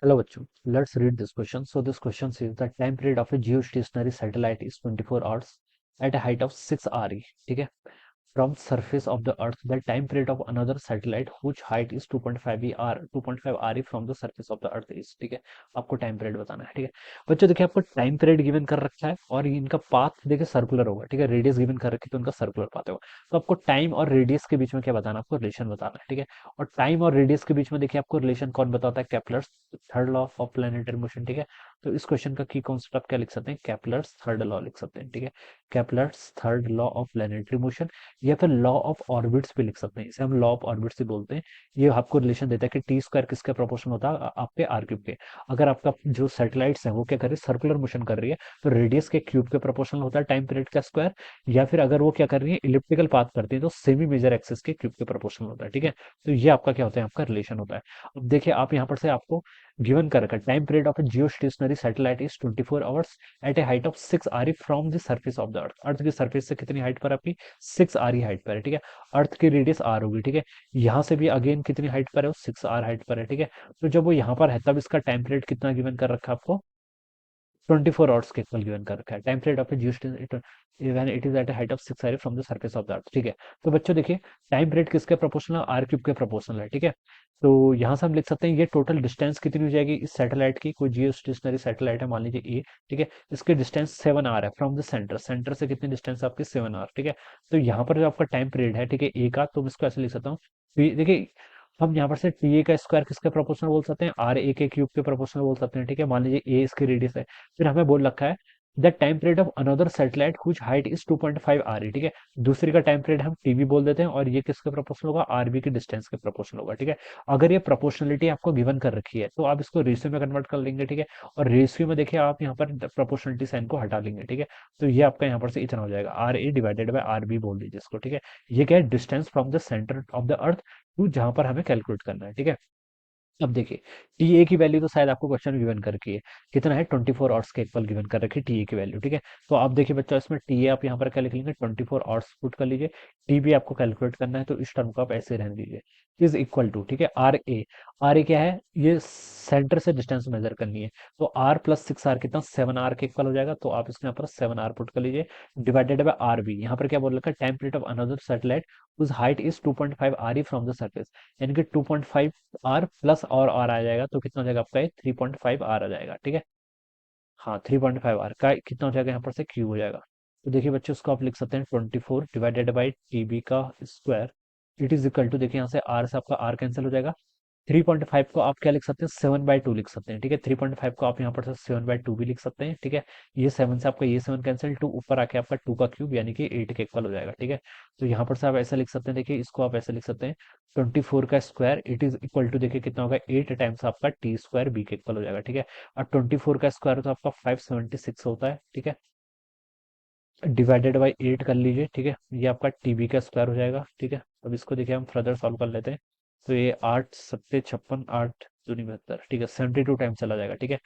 Hello bachcho, let's read this question. So this question says the time period of a geostationary satellite is 24 hours at a height of 6 RE. ठीक है, from surface of the earth. The time period of another satellite whose height is 2.5 RE from the surface of the earth is. ठीक है, आपको time period बताना है। ठीक है बच्चों, देखिए आपको टाइम पीरियड गिवन कर रखा है और इनका पाथ देखिए सर्कुलर होगा। ठीक है, रेडियस गिवन कर रखी है तो उनका सर्कुलर पाथ होगा। तो आपको टाइम और रेडियस के बीच में क्या बताना है, आपको रिलेशन बताना है। ठीक है, और टाइम और रेडियस के बीच में देखिए आपको रिलेशन कौन बताता है, Kepler's third law of planetary motion. ठीक है, तो इस क्वेश्चन का की कॉन्सेप्ट आप क्या लिख सकते हैं, केपलर्स थर्ड लॉ लिख सकते हैं। ठीक है, Kepler's third law of planetary motion या फिर लॉ ऑफ ऑर्बिट्स भी लिख सकते हैं। इसे हम लॉ ऑफ ऑर्बिट्स भी बोलते हैं। ये आपको रिलेशन देता है कि टी स्क्वायर किसके प्रोपोर्शन होता है, आपके आर क्यूब के। अगर आपका जो सैटेलाइट्स है वो क्या कर रही है, सर्कुलर मोशन कर रही है, तो रेडियस के क्यूब के प्रोपोर्शनल होता है टाइम पीरियड का स्क्वायर। या फिर अगर वो क्या कर रही है, इलिप्टिकल पाथ करती है, तो सेमी मेजर एक्सिस के क्यूब के प्रोपोर्शनल होता है। ठीक है, तो ये आपका क्या होता है, आपका रिलेशन होता है। अब देखिए आप यहाँ पर से आपको गिवन कर रखा है time period of a geostationary satellite is 24 hours at a height of 6 R from the surface of the earth. Earth की सर्फेस से कितनी हाइट पर, आपकी 6 आर हाइट पर है। ठीक है, अर्थ की रेडियस आर होगी। ठीक है, यहाँ से भी अगेन कितनी हाइट पर है, वो 6 आर हाइट पर है। ठीक है, तो जब वो यहाँ पर है तब इसका टाइम पीरियड कितना गिवन कर रखा है आपको, 24 आवर्स के इक्वल गिवन कर रखा है। Time period of a when it is at height of 6 R from the surface of the earth. ठीक है, तो बच्चों देखिए टाइम पीरियड किसके प्रोपोर्शनल है, आर क्यूब के प्रोपोर्शनल है। ठीक है, तो यहाँ से हम लिख सकते हैं ये टोटल डिस्टेंस कितनी हो जाएगी इस सैटेलाइट की, कोई जियो स्टेशनरी सैटेलाइट है मान लीजिए ए। ठीक है, इसकी डिस्टेंस 7 आर है फ्रॉम द सेंटर। सेंटर से कितनी डिस्टेंस आपकी 7 आर। ठीक है, तो यहाँ पर जो आपका टाइम पीरियड है, ठीक है, ए का, तो मैं इसको ऐसे लिख सकता हूँ। देखिए हम यहाँ पर से टी ए का स्क्वायर किसके प्रोपोर्शनल बोल सकते हैं, आर ए के क्यूब के प्रोपोर्शनल बोल सकते हैं। ठीक है, मान लीजिए ए इसकी रेडियस है। फिर हमें बोल रखा है the time period of another satellite whose height is 2.5 R E. ठीक है, दूसरी का टाइम पीरियड हम टीवी बोल देते हैं और ये किसके प्रोपोर्शनल होगा, आरबी की डिस्टेंस के प्रोपोर्शनल होगा। ठीक है, अगर ये प्रोपोर्शनलिटी आपको गिवन कर रखी है तो आप इसको रेशियो में कन्वर्ट कर लेंगे। ठीक है, और रेशियो में देखिए आप यहाँ पर प्रोपोर्शनलिटी साइन को हटा लेंगे। ठीक है, तो ये आपका यहाँ पर से इतना हो जाएगा, R A divided by R B बोल दीजिए इसको। ठीक है, ये क्या है, distance from the centre of the earth to जहां पर हमें कैलकुलेट करना है। ठीक है, अब देखिए टी ए की वैल्यू तो शायद आपको क्वेश्चन गिवन कर रखी है, कितना है 24 आवर्स के इक्वल गिवन कर रखी है टी ए की वैल्यू। ठीक है, तो आप देखिए बच्चों इसमें टी ए आप यहाँ पर क्या लिख लेंगे, 24 आवर्स पुट कर लीजिए। टी बी आपको कैलकुलेट करना है तो इस टर्म को आप ऐसे रहने दीजिए, इज इक्वल टू, ठीक है, आर ए। आर ए क्या है, ये सेंटर से डिस्टेंस मेजर करनी है, तो आर प्लस 6 आर कितना, 7 आर के इक्वल हो जाएगा। तो आप इसके यहाँ पर 7 आर पुट कर लीजिए, डिवाइडेड बाय आर बी। यहाँ पर क्या बोल रखा है, time period of another satellite whose height is 2.5 RE from the surface, यानी कि 2.5 आर प्लस और आर आ जाएगा तो कितना हो जाएगा आपका, ये 3.5 आर आ जाएगा। ठीक है, हाँ 3.5 आर का कितना हो जाएगा, यहाँ पर से क्यूब हो जाएगा। तो देखिए बच्चों इसको आप लिख सकते हैं 24 डिवाइडेड बाई टीबी का square, it is equal to, देखिए यहाँ से आर से आपका आर कैंसिल हो जाएगा। 3.5 को आप क्या लिख सकते हैं, 7/2 लिख सकते हैं। ठीक है, 3.5 को आप यहाँ पर से 7/2 भी लिख सकते हैं। ठीक है, ये 7 से आपका ये 7 कैंसिल, टू ऊपर आके आपका 2 का क्यूब यानी कि 8 के इक्वल हो जाएगा। ठीक है, तो यहाँ पर से आप ऐसा लिख सकते हैं, देखिए इसको आप ऐसे लिख सकते हैं 24 का square it is equal to, देखिए कितना होगा, 8 टाइम्स आपका टी स्क्वायर बी के इक्वल हो जाएगा। ठीक है, और 24 का स्क्वायर तो आपका 576 होता है। ठीक है, डिवाइडेड बाई 8 कर लीजिए। ठीक है, ये आपका टीबी का स्क्वायर हो जाएगा। ठीक है, अब इसको देखिए हम फर्दर सॉल्व कर लेते हैं। तो ये 8 सत्ते 56, 8 दूनी 72। ठीक है, 72 टाइम चला जाएगा। ठीक है,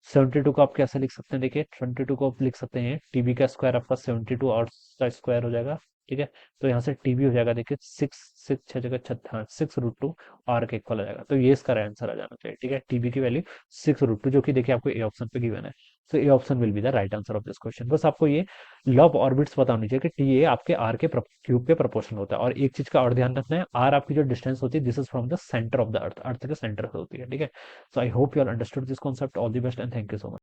72 को आप कैसे लिख सकते हैं, देखिए 22 को आप लिख सकते हैं, टीबी का स्क्वायर आपका 72 और का स्क्वायर हो जाएगा। ठीक है, तो यहाँ से टीबी हो जाएगा, देखिए 6 6 6 जगह 6, हाँ 6√2 आर के इक्वल हो जाएगा। तो ये इसका आंसर आ जाना चाहिए। ठीक है, टीबी की वैल्यू 6√2 जो कि देखिए आपको ए ऑप्शन पे गिवन है। तो A option will be the right answer of this question. बस आपको ये लॉ ऑफ ऑर्बिट्स पता होनी चाहिए कि टी ए आपके आर के क्यूब के प्रोपोर्शनल होता है। और एक चीज का और ध्यान रखना है, आर आपकी जो डिस्टेंस होती है this is from the centre of the earth, earth के सेंटर से होती है। ठीक है, so I hope you are understood this concept. All the best and thank you so much.